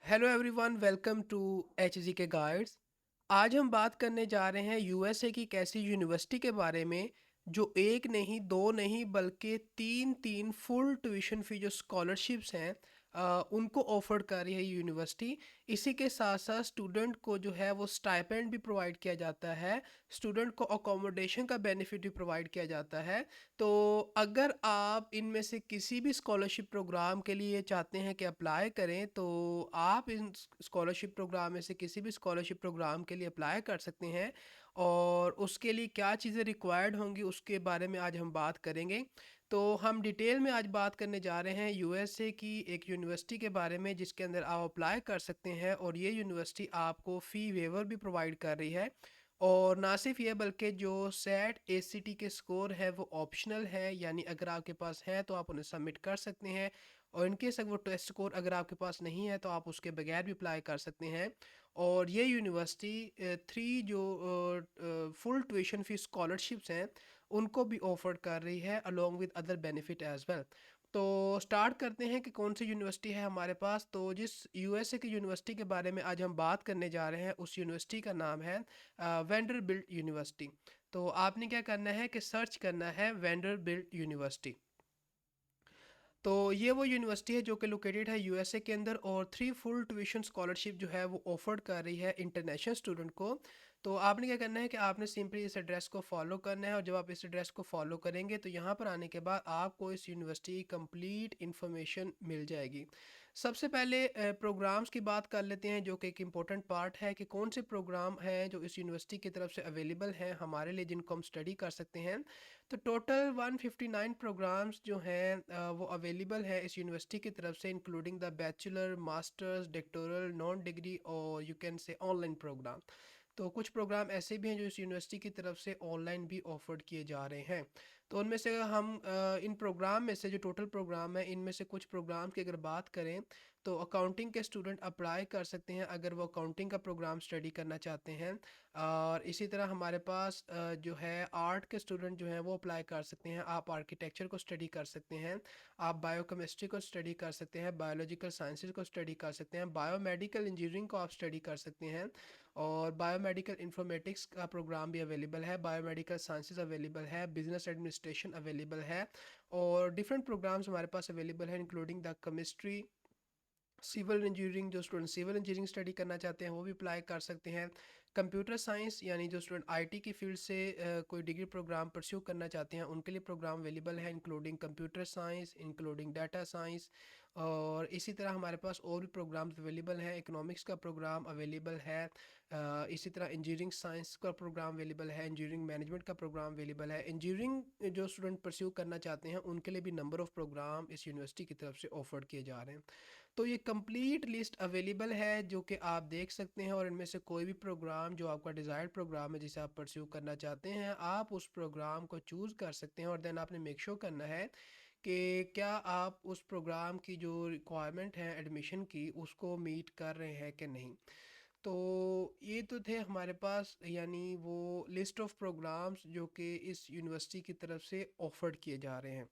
Hello everyone, welcome to H G K guides. आज हम बात करने जा रहे हैं यूएसए की एक ऐसी यूनिवर्सिटी के बारे में जो एक नहीं दो नहीं बल्कि तीन तीन फुल ट्यूशन फी जो स्कॉलरशिप्स हैं उनको ऑफर कर रही है यूनिवर्सिटी। इसी के साथ साथ स्टूडेंट को जो है वो स्टाइपेंड भी प्रोवाइड किया जाता है। स्टूडेंट को अकोमोडेशन का बेनिफिट भी प्रोवाइड किया जाता है। तो अगर आप इनमें से किसी भी स्कॉलरशिप प्रोग्राम के लिए चाहते हैं कि अप्लाई करें, तो आप इन स्कॉलरशिप प्रोग्राम में से किसी भी स्कॉलरशिप प्रोग्राम के लिए अप्लाई कर सकते हैं। और उसके लिए क्या चीज़ें रिक्वायर्ड होंगी उसके बारे में आज हम बात करेंगे। तो हम डिटेल में आज बात करने जा रहे हैं यूएसए की एक यूनिवर्सिटी के बारे में जिसके अंदर आप अप्लाई कर सकते हैं, और ये यूनिवर्सिटी आपको फ़ी वेवर भी प्रोवाइड कर रही है। और ना सिर्फ ये बल्कि जो सेट एसीटी के स्कोर है वो ऑप्शनल है, यानी अगर आपके पास है तो आप उन्हें सबमिट कर सकते हैं। और इनकेस अगर वो टेस्ट स्कोर अगर आपके पास नहीं है तो आप उसके बगैर भी अप्लाई कर सकते हैं। और ये यूनिवर्सिटी थ्री जो फुल ट्यूशन फीस स्कॉलरशिप्स हैं उनको भी ऑफर कर रही है along with other benefit as well. तो स्टार्ट करते हैं कि कौन सी यूनिवर्सिटी है हमारे पास। तो जिस यूएसए की यूनिवर्सिटी के बारे में आज हम बात करने जा रहे हैं उस यूनिवर्सिटी का नाम है वेंडरबिल्ट यूनिवर्सिटी। तो आपने क्या करना है कि सर्च करना है वेंडरबिल्ट यूनिवर्सिटी। तो ये वो यूनिवर्सिटी है जो कि लोकेटेड है यूएसए के अंदर, और थ्री फुल ट्यूशन स्कॉलरशिप जो है वो ऑफर कर रही है इंटरनेशनल स्टूडेंट को। तो आपने क्या करना है कि आपने सिंपली इस एड्रेस को फॉलो करना है, और जब आप इस एड्रेस को फॉलो करेंगे तो यहाँ पर आने के बाद आपको इस यूनिवर्सिटी की कंप्लीट इन्फॉर्मेशन मिल जाएगी। सबसे पहले प्रोग्राम्स की बात कर लेते हैं, जो कि एक इम्पोर्टेंट पार्ट है कि कौन से प्रोग्राम हैं जो इस यूनिवर्सिटी की तरफ से अवेलेबल हैं हमारे लिए, जिनको हम स्टडी कर सकते हैं। तो टोटल 159 प्रोग्राम्स जो हैं वो अवेलेबल है इस यूनिवर्सिटी की तरफ से, including the bachelor, masters, doctoral, non degree और you can say online program. तो कुछ प्रोग्राम ऐसे भी हैं जो इस यूनिवर्सिटी की तरफ से ऑनलाइन भी ऑफर्ड किए जा रहे हैं। तो उनमें से हम इन प्रोग्राम में से जो टोटल प्रोग्राम है इनमें से कुछ प्रोग्राम की अगर बात करें, तो अकाउंटिंग के स्टूडेंट अप्लाई कर सकते हैं अगर वो अकाउंटिंग का प्रोग्राम स्टडी करना चाहते हैं। और इसी तरह हमारे पास जो है आर्ट के स्टूडेंट जो हैं वो अप्लाई कर सकते हैं। आप आर्किटेक्चर को स्टडी कर सकते हैं, आप बायोकेमिस्ट्री को स्टडी कर सकते हैं, बायोलॉजिकल साइंसेज को स्टडी कर सकते हैं, बायोमेडिकल इंजीनियरिंग को आप स्टडी कर सकते हैं। और बायोमेडिकल इंफॉर्मेटिक्स का प्रोग्राम भी अवेलेबल है, बायोमेडिकल साइंसेज अवेलेबल है, बिजनेस एडमिनिस्ट्रेशन अवेलेबल है। और डिफरेंट प्रोग्राम्स हमारे पास अवेलेबल है including the chemistry, civil engineering. जो स्टूडेंट सिविल इंजीनियरिंग स्टडी करना चाहते हैं वो भी अप्लाई कर सकते हैं। कंप्यूटर साइंस यानी जो स्टूडेंट आईटी की फील्ड से कोई डिग्री प्रोग्राम परस्यू करना चाहते हैं उनके लिए प्रोग्राम अवेलेबल है, including computer science, including data science. और इसी तरह हमारे पास और भी प्रोग्राम्स अवेलेबल हैं, इकोनॉमिक्स का प्रोग्राम अवेलेबल है। इसी तरह इंजीनियरिंग साइंस का प्रोग्राम अवेलेबल है, इंजीनियरिंग मैनेजमेंट का प्रोग्राम अवेलेबल है। इंजीनियरिंग जो स्टूडेंट परस्यू करना चाहते हैं उनके लिए भी नंबर ऑफ़ प्रोग्राम इस यूनिवर्सिटी की तरफ से ऑफर किए जा रहे हैं। तो ये कंप्लीट लिस्ट अवेलेबल है जो कि आप देख सकते हैं, और इनमें से कोई भी प्रोग्राम जो आपका डिज़ायर्ड प्रोग्राम है जिसे आप परस्यू करना चाहते हैं आप उस प्रोग्राम को चूज़ कर सकते हैं। और देन आपने मेक श्योर करना है कि क्या आप उस प्रोग्राम की जो रिक्वायरमेंट है एडमिशन की उसको मीट कर रहे हैं कि नहीं। तो ये तो थे हमारे पास यानी वो लिस्ट ऑफ प्रोग्राम्स जो कि इस यूनिवर्सिटी की तरफ से ऑफर्ड किए जा रहे हैं।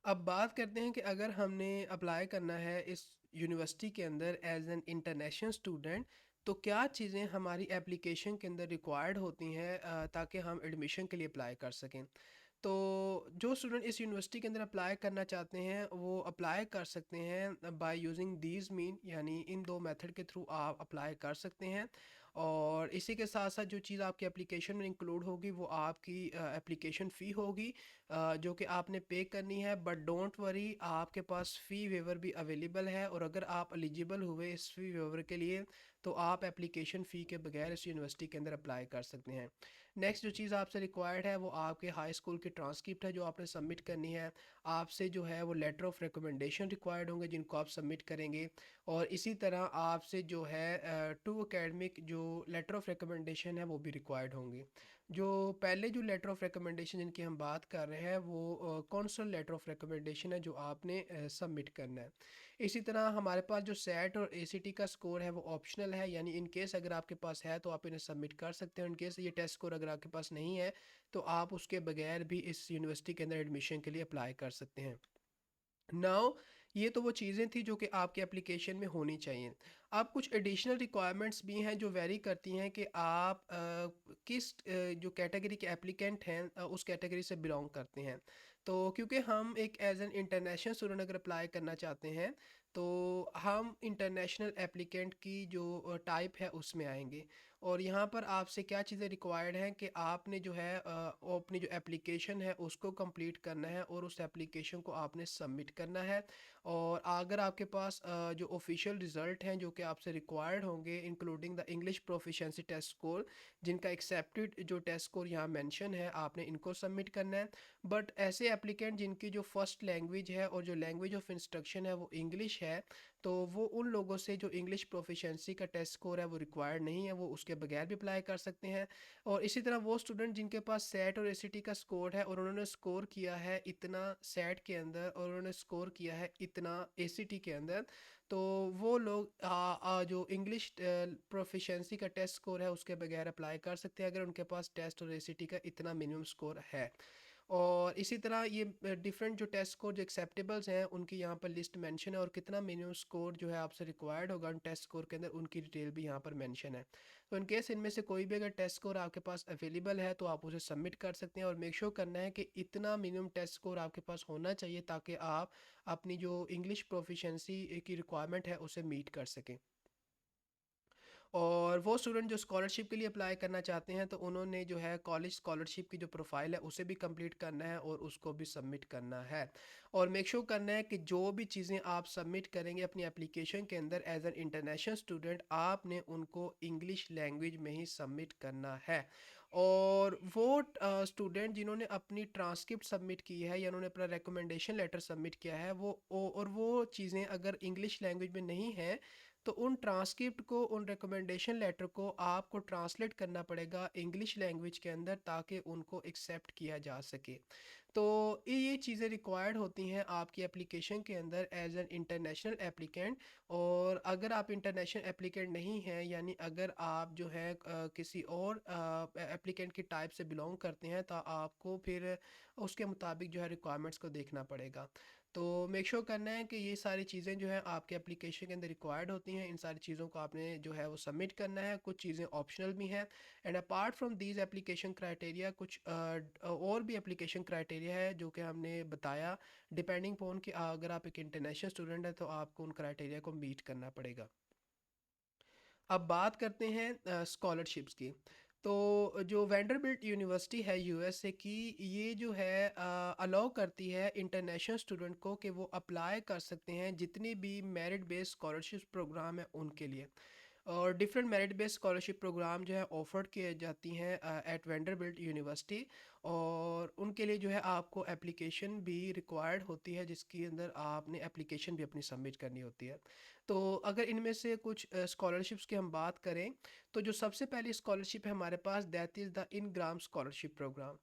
अब बात करते हैं कि अगर हमने अप्लाई करना है इस यूनिवर्सिटी के अंदर एज एन इंटरनेशनल स्टूडेंट, तो क्या चीज़ें हमारी एप्लीकेशन के अंदर रिक्वायर्ड होती हैं ताकि हम एडमिशन के लिए अप्लाई कर सकें। तो जो स्टूडेंट इस यूनिवर्सिटी के अंदर अप्लाई करना चाहते हैं वो अप्लाई कर सकते हैं बाय यूजिंग दीज मीन, यानी इन दो मेथड के थ्रू आप अप्लाई कर सकते हैं। और इसी के साथ साथ जो चीज़ आपकी एप्लीकेशन में इंक्लूड होगी वो आपकी एप्लीकेशन फ़ी होगी, जो कि आपने पे करनी है। बट डोंट वरी, आपके पास फ़ी वेवर भी अवेलेबल है, और अगर आप एलिजिबल हुए इस फ़ी वेवर के लिए तो आप एप्लीकेशन फ़ी के बगैर इस यूनिवर्सिटी के अंदर अप्लाई कर सकते हैं। नेक्स्ट जो चीज़ आपसे रिक्वायर्ड है वो आपके हाई स्कूल की ट्रांसक्रिप्ट है जो आपने सबमिट करनी है। आपसे जो है वो लेटर ऑफ रिकमेंडेशन रिक्वायर्ड होंगे जिनको आप सबमिट करेंगे। और इसी तरह आपसे जो है टू एकेडमिक जो लेटर ऑफ रिकमेंडेशन है वो भी रिक्वायर्ड होंगे। जो पहले जो लेटर ऑफ रिकमेंडेशन जिनकी हम बात कर रहे हैं वो कौंसल लेटर ऑफ रिकमेंडेशन है जो आपने सबमिट करना है। इसी तरह हमारे पास जो सेट और एसीटी का स्कोर है वो ऑप्शनल है, यानी इन केस अगर आपके पास है तो आप इन्हें सबमिट कर सकते हो। इन केस ये टेस्ट स्कोर अगर आपके पास नहीं है तो आप उसके बगैर भी इस यूनिवर्सिटी के अंदर एडमिशन के लिए अप्लाई कर सकते हैं। नाउ ये तो वो चीज़ें थी जो कि आपके एप्लीकेशन में होनी चाहिए। अब कुछ एडिशनल रिक्वायरमेंट्स भी हैं जो वेरी करती हैं कि आप किस जो कैटेगरी के एप्लीकेंट हैं उस कैटेगरी से बिलोंग करते हैं। तो क्योंकि हम एक एज एन इंटरनेशनल स्टूडेंट अगर अप्लाई करना चाहते हैं तो हम इंटरनेशनल एप्लीकेंट की जो टाइप है उसमें आएंगे। और यहाँ पर आपसे क्या चीज़ें रिक्वायर्ड हैं कि आपने जो है वो अपनी जो एप्लीकेशन है उसको कंप्लीट करना है और उस एप्लीकेशन को आपने सबमिट करना है। और अगर आपके पास जो ऑफिशियल रिज़ल्ट हैं जो कि आपसे रिक्वायर्ड होंगे including the English proficiency test score, जिनका एक्सेप्टेड जो टेस्ट स्कोर यहाँ मेंशन है, आपने इनको सबमिट करना है। बट ऐसे एप्लीकेंट जिनकी जो फर्स्ट लैंग्वेज है और जो लैंग्वेज ऑफ इंस्ट्रक्शन है वो इंग्लिश है, तो वो उन लोगों से जो इंग्लिश प्रोफिशिएंसी का टेस्ट स्कोर है वो रिक्वायर्ड नहीं है, वो उसके बगैर भी अप्लाई कर सकते हैं। और इसी तरह वो स्टूडेंट जिनके पास सेट और एसीटी का स्कोर है और उन्होंने स्कोर किया है इतना सेट के अंदर और उन्होंने स्कोर किया है इतना एसीटी के अंदर, तो वो लोग जो इंग्लिश प्रोफिशिएंसी का टेस्ट स्कोर है उसके बगैर अप्लाई कर सकते हैं अगर उनके पास टेस्ट और एसीटी का इतना मिनिमम स्कोर है। और इसी तरह ये डिफरेंट जो टेस्ट स्कोर जो एक्सेप्टेबल्स हैं उनकी यहाँ पर लिस्ट मेंशन है और कितना मिनिमम स्कोर जो है आपसे रिक्वायर्ड होगा उन टेस्ट स्कोर के अंदर उनकी डिटेल भी यहाँ पर मेंशन है। तो इन केस इनमें से कोई भी अगर टेस्ट स्कोर आपके पास अवेलेबल है तो आप उसे सबमिट कर सकते हैं और मेक श्योर करना है कि इतना मिनिमम टेस्ट स्कोर आपके पास होना चाहिए ताकि आप अपनी जो इंग्लिश प्रोफिशिएंसी की रिक्वायरमेंट है उसे मीट कर सकें। और वो स्टूडेंट जो स्कॉलरशिप के लिए अप्लाई करना चाहते हैं तो उन्होंने जो है कॉलेज स्कॉलरशिप की जो प्रोफाइल है उसे भी कंप्लीट करना है और उसको भी सबमिट करना है। और मेक श्योर करना है कि जो भी चीज़ें आप सबमिट करेंगे अपनी एप्लीकेशन के अंदर एज एन इंटरनेशनल स्टूडेंट आपने उनको इंग्लिश लैंग्वेज में ही सबमिट करना है। और वो स्टूडेंट जिन्होंने अपनी ट्रांसक्रिप्ट सबमिट की है या उन्होंने अपना रिकमेंडेशन लेटर सबमिट किया है और वो चीज़ें अगर इंग्लिश लैंग्वेज में नहीं हैं तो उन ट्रांसक्रिप्ट को उन रिकमेंडेशन लेटर को आपको ट्रांसलेट करना पड़ेगा इंग्लिश लैंग्वेज के अंदर ताकि उनको एक्सेप्ट किया जा सके। तो ये चीज़ें रिक्वायर्ड होती हैं आपकी एप्लीकेशन के अंदर एज एन इंटरनेशनल एप्लीकेंट। और अगर आप इंटरनेशनल एप्लीकेंट नहीं हैं यानी अगर आप जो है किसी और एप्लीकेंट की टाइप से बिलोंग करते हैं तो आपको फिर उसके मुताबिक जो है रिक्वायरमेंट्स को देखना पड़ेगा। तो मेक श्योर करना है कि ये सारी चीज़ें जो है आपके एप्लीकेशन के अंदर रिक्वायर्ड होती हैं, इन सारी चीज़ों को आपने जो है वो सबमिट करना है। कुछ चीज़ें ऑप्शनल भी हैं। And apart from these application criteria कुछ और भी एप्लीकेशन क्राइटेरिया है जो कि हमने बताया डिपेंडिंग पोन कि अगर आप एक इंटरनेशनल स्टूडेंट हैं तो आपको उन क्राइटेरिया को मीट करना पड़ेगा। अब बात करते हैं स्कॉलरशिप्स की। तो जो वेंडरबिल्ट यूनिवर्सिटी है यूएसए की, ये जो है अलाउ करती है इंटरनेशनल स्टूडेंट को कि वो अप्लाई कर सकते हैं जितने भी मेरिट बेस्ड स्कॉलरशिप प्रोग्राम है उनके लिए। और different merit based scholarship programme जो है ऑफर्ड किए जाती हैं एट वेंडरबिल्ट यूनिवर्सिटी। और उनके लिए जो है आपको एप्लीकेशन भी रिक्वायर्ड होती है जिसके अंदर आपने एप्लीकेशन भी अपनी सबमिट करनी होती है। तो अगर इनमें से कुछ स्कॉलरशिप्स की हम बात करें तो जो सबसे पहली स्कॉलरशिप है हमारे पास that is the Ingram scholarship programme.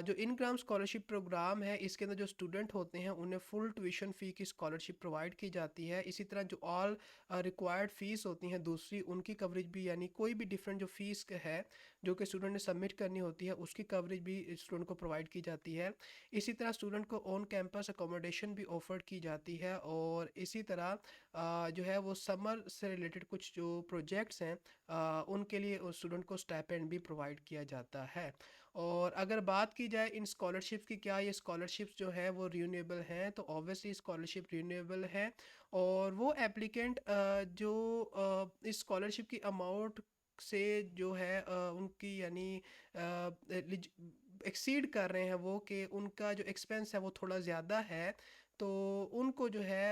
जो इन ग्राम स्कॉलरशिप प्रोग्राम है इसके अंदर जो स्टूडेंट होते हैं उन्हें फुल ट्यूशन फ़ी की स्कॉलरशिप प्रोवाइड की जाती है। इसी तरह जो ऑल रिक्वायर्ड फ़ीस होती हैं दूसरी उनकी कवरेज भी यानी कोई भी डिफरेंट जो फ़ीस है जो कि स्टूडेंट ने सबमिट करनी होती है उसकी कवरेज भी स्टूडेंट को प्रोवाइड की जाती है। इसी तरह स्टूडेंट को ऑन कैंपस अकोमोडेशन भी ऑफर की जाती है। और इसी तरह जो है वो समर से रिलेटेड कुछ जो प्रोजेक्ट्स हैं उनके लिए उस स्टूडेंट को स्टाइपेंड भी प्रोवाइड किया जाता है। और अगर बात की जाए इन स्कॉलरशिप की, क्या ये स्कॉलरशिप्स जो है वो रिन्यूएबल हैं, तो ऑब्वियसली स्कॉलरशिप रिन्यूएबल है। और वो एप्लीकेंट जो इस स्कॉलरशिप की अमाउंट से जो है उनकी यानी एक्सीड कर रहे हैं वो कि उनका जो एक्सपेंस है वो थोड़ा ज़्यादा है, तो उनको जो है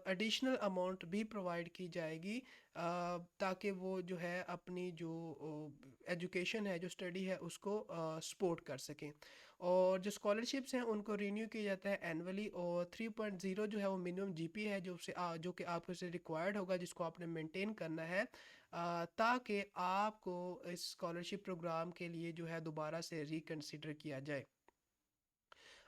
एडिशनल अमाउंट भी प्रोवाइड की जाएगी ताकि वो जो है अपनी जो एजुकेशन है जो स्टडी है उसको सपोर्ट कर सकें। और जो स्कॉलरशिप्स हैं उनको रीन्यू किया जाता है एनअली। और 3.0 जो है वो मिनिमम जीपी है जो कि आपको से रिक्वायर्ड होगा जिसको आपने मेंटेन करना है ताकि आपको इस स्कॉलरशिप प्रोग्राम के लिए जो है दोबारा से रिकन्सिडर किया जाए।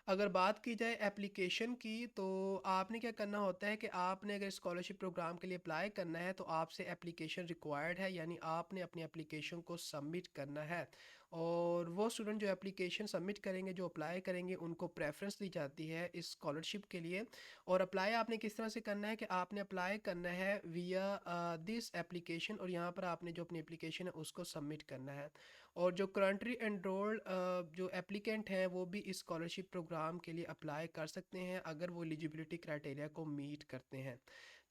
अगर बात की जाए एप्लीकेशन की तो आपने क्या करना होता है कि आपने अगर स्कॉलरशिप प्रोग्राम के लिए अप्लाई करना है तो आपसे एप्लीकेशन रिक्वायर्ड है यानी आपने अपनी एप्लीकेशन को सबमिट करना है। और वो स्टूडेंट जो एप्लीकेशन सबमिट करेंगे, जो अप्लाई करेंगे, उनको प्रेफरेंस दी जाती है इस स्कॉलरशिप के लिए। और अप्लाई आपने किस तरह से करना है कि आपने अप्लाई करना है विया दिस एप्लीकेशन, और यहाँ पर आपने जो अपनी एप्लीकेशन है उसको सबमिट करना है। और जो करंटली एनरोल्ड जो एप्लीकेंट हैं वो भी इस स्कॉलरशिप प्रोग्राम के लिए अप्लाई कर सकते हैं अगर वो एलिजिबिलिटी क्राइटेरिया को मीट करते हैं।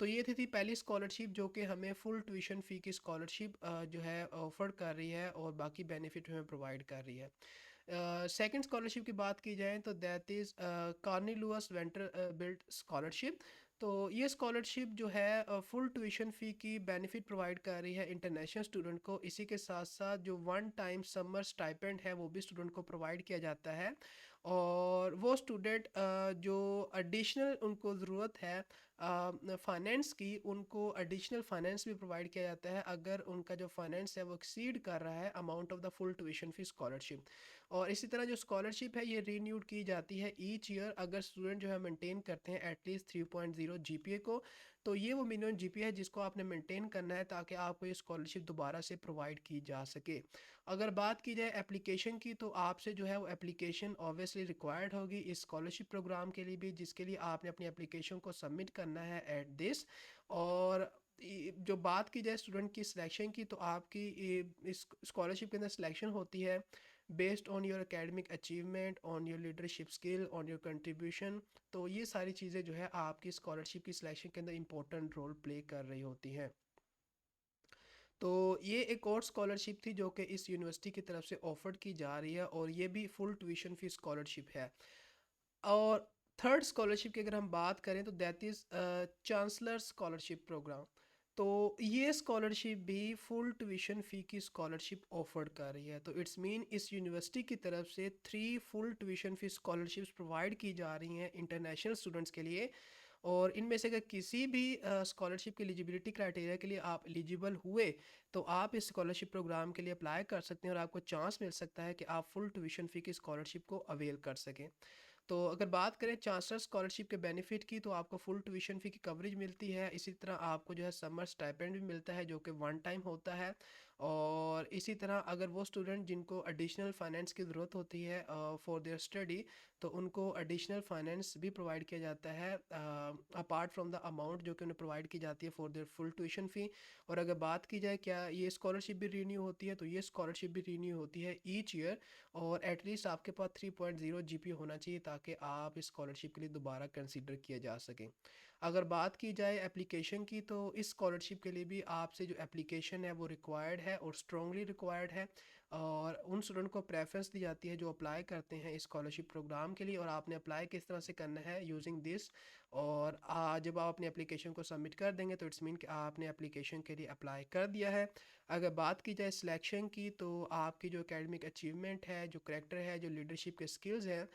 तो ये थी पहली स्कॉलरशिप जो कि हमें फुल ट्यूशन फ़ी की स्कॉलरशिप जो है ऑफ़र कर रही है और बाकी बेनिफिट हमें प्रोवाइड कर रही है। सेकंड स्कॉलरशिप की बात की जाए तो that is Cornelius Vanderbilt scholarship. तो ये स्कॉलरशिप जो है फुल ट्यूशन फ़ी की बेनिफिट प्रोवाइड कर रही है इंटरनेशनल स्टूडेंट को। इसी के साथ साथ जो वन टाइम समर स्टाइपेंड है वो भी स्टूडेंट को प्रोवाइड किया जाता है। और वो स्टूडेंट जो एडिशनल उनको ज़रूरत है फाइनेंस की, उनको एडिशनल फाइनेंस भी प्रोवाइड किया जाता है अगर उनका जो फाइनेंस है वो एक्सीड कर रहा है amount of the full tuition fee scholarship. और इसी तरह जो स्कॉलरशिप है ये रीन्यूड की जाती है ईच ईयर अगर स्टूडेंट जो है मेंटेन करते हैं एटलीस्ट 3.0 जीपीए को। तो ये वो मिनिमम जीपीए है जिसको आपने मेंटेन करना है ताकि आपको ये स्कॉलरशिप दोबारा से प्रोवाइड की जा सके। अगर बात की जाए एप्लीकेशन की तो आपसे जो है वो एप्लीकेशन ऑब्वियसली रिक्वायर्ड होगी इस स्कॉलरशिप प्रोग्राम के लिए भी, जिसके लिए आपने अपनी एप्लीकेशन को सबमिट करना है एट दिस। और जो बात की जाए स्टूडेंट की सिलेक्शन की तो आपकी इस स्कॉलरशिप के अंदर सिलेक्शन होती है based on your academic achievement, on your leadership skill, on your contribution. तो ये सारी चीज़ें जो है आपकी स्कॉलरशिप की सिलेक्शन के अंदर इंपॉर्टेंट रोल प्ले कर रही होती हैं। तो ये एक और स्कॉलरशिप थी जो कि इस यूनिवर्सिटी की तरफ से ऑफर्ड की जा रही है और ये भी फुल ट्यूशन फी स्कॉलरशिप है। और थर्ड स्कॉलरशिप की अगर हम बात करें तो that is chancellor scholarship programme. तो ये स्कॉलरशिप भी फुल ट्यूशन फ़ी की स्कॉलरशिप ऑफर्ड कर रही है। तो इट्स मीन इस यूनिवर्सिटी की तरफ से 3 full tuition fee scholarships provide की जा रही हैं इंटरनेशनल स्टूडेंट्स के लिए। और इनमें से अगर किसी भी स्कॉलरशिप की एलिजिबिलिटी क्राइटेरिया के लिए आप एलिजिबल हुए तो आप इस स्कॉलरशिप प्रोग्राम के लिए अप्लाई कर सकते हैं और आपको चांस मिल सकता है कि आप फुल ट्यूशन फ़ी की स्कॉलरशिप को अवेल कर सकें। तो अगर बात करें चांसलर स्कॉलरशिप के बेनिफिट की तो आपको फुल ट्यूशन फ़ी की कवरेज मिलती है। इसी तरह आपको जो है समर स्टाइपेंड भी मिलता है जो कि वन टाइम होता है। और इसी तरह अगर वो स्टूडेंट जिनको एडिशनल फाइनेंस की ज़रूरत होती है फॉर देयर स्टडी तो उनको एडिशनल फाइनेंस भी प्रोवाइड किया जाता है अपार्ट फ्रॉम द अमाउंट जो कि उन्हें प्रोवाइड की जाती है for their full tuition fee. और अगर बात की जाए क्या ये स्कॉलरशिप भी रीन्यू होती है तो ये स्कॉलरशिप भी रीन्यू होती है ईच ईयर। और एटलीस्ट आपके पास 3.0 जीपीए होना चाहिए ताकि आप इस स्कॉलरशिप के लिए दोबारा कंसीडर किया जा सकें। अगर बात की जाए एप्लीकेशन की तो इस स्कॉलरशिप के लिए भी आपसे जो एप्लीकेशन है वो रिक्वायर्ड है और स्ट्रॉन्गली रिक्वायर्ड है। और उन स्टूडेंट को प्रेफरेंस दी जाती है जो अप्लाई करते हैं इस स्कॉलरशिप प्रोग्राम के लिए। और आपने अप्लाई किस तरह से करना है यूजिंग दिस। और जब आप अपनी एप्लीकेशन को सबमिट कर देंगे तो इट्स मीन कि आपने एप्लीकेशन के लिए अप्लाई कर दिया है। अगर बात की जाए सिलेक्शन की तो आपकी जो एकेडमिक अचीवमेंट है, जो करेक्टर है, जो लीडरशिप के स्किल्स हैं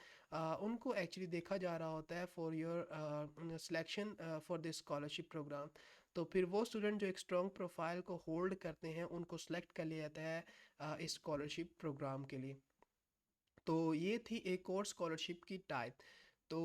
उनको एक्चुअली देखा जा रहा होता है for your selection for this scholarship programme. तो फिर वो स्टूडेंट जो एक स्ट्रॉन्ग प्रोफाइल को होल्ड करते हैं उनको सेलेक्ट कर लिया जाता है इस स्कॉलरशिप प्रोग्राम के लिए। तो ये थी एक और स्कॉलरशिप की टाइप। तो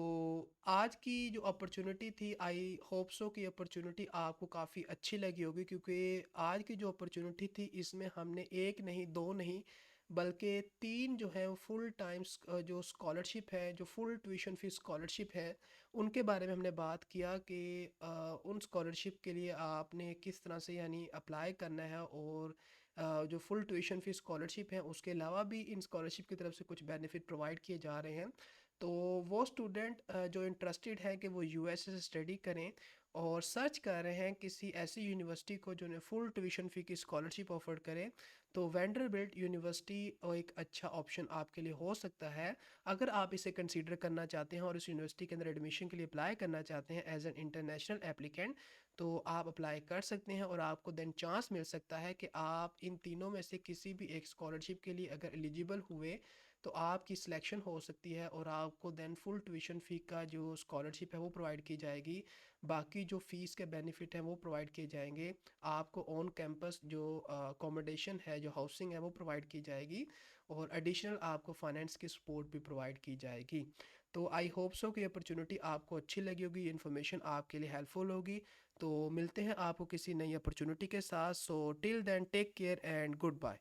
आज की जो अपॉर्चुनिटी थी आई होप सो कि अपॉर्चुनिटी आपको काफ़ी अच्छी लगी होगी क्योंकि आज की जो अपॉर्चुनिटी थी इसमें हमने एक नहीं दो नहीं बल्कि तीन जो है फुल टाइम जो स्कॉलरशिप है, जो फुल ट्यूशन फीस स्कॉलरशिप है, उनके बारे में हमने बात किया कि उन स्कॉलरशिप के लिए आपने किस तरह से यानी अप्लाई करना है। और जो फुल ट्यूशन फीस स्कॉलरशिप है उसके अलावा भी इन स्कॉलरशिप की तरफ से कुछ बेनिफिट प्रोवाइड किए जा रहे हैं। तो वो स्टूडेंट जो इंटरेस्टेड है कि वो यूएस से स्टडी करें और सर्च कर रहे हैं किसी ऐसी यूनिवर्सिटी को जो उन्हें फुल ट्यूशन फ़ी की स्कॉलरशिप ऑफर करे तो वेंडरबिल्ट यूनिवर्सिटी एक अच्छा ऑप्शन आपके लिए हो सकता है। अगर आप इसे कंसीडर करना चाहते हैं और इस यूनिवर्सिटी के अंदर एडमिशन के लिए अप्लाई करना चाहते हैं एज एन इंटरनेशनल एप्लीकेंट तो आप अप्लाई कर सकते हैं और आपको देन चांस मिल सकता है कि आप इन तीनों में से किसी भी एक स्कॉलरशिप के लिए अगर एलिजिबल हुए तो आपकी सिलेक्शन हो सकती है और आपको देन फुल ट्यूशन फ़ी का जो स्कॉलरशिप है वो प्रोवाइड की जाएगी। बाकी जो फ़ीस के बेनिफिट हैं वो प्रोवाइड किए जाएंगे। आपको ऑन कैंपस जो अकोमोडेशन है, जो हाउसिंग है वो प्रोवाइड की जाएगी और एडिशनल आपको फाइनेंस की सपोर्ट भी प्रोवाइड की जाएगी। तो आई होप सो कि अपॉर्चुनिटी आपको अच्छी लगी होगी, ये इन्फॉर्मेशन आपके लिए हेल्पफुल होगी। तो मिलते हैं आपको किसी नई अपॉर्चुनिटी के साथ। So till then take care and good bye.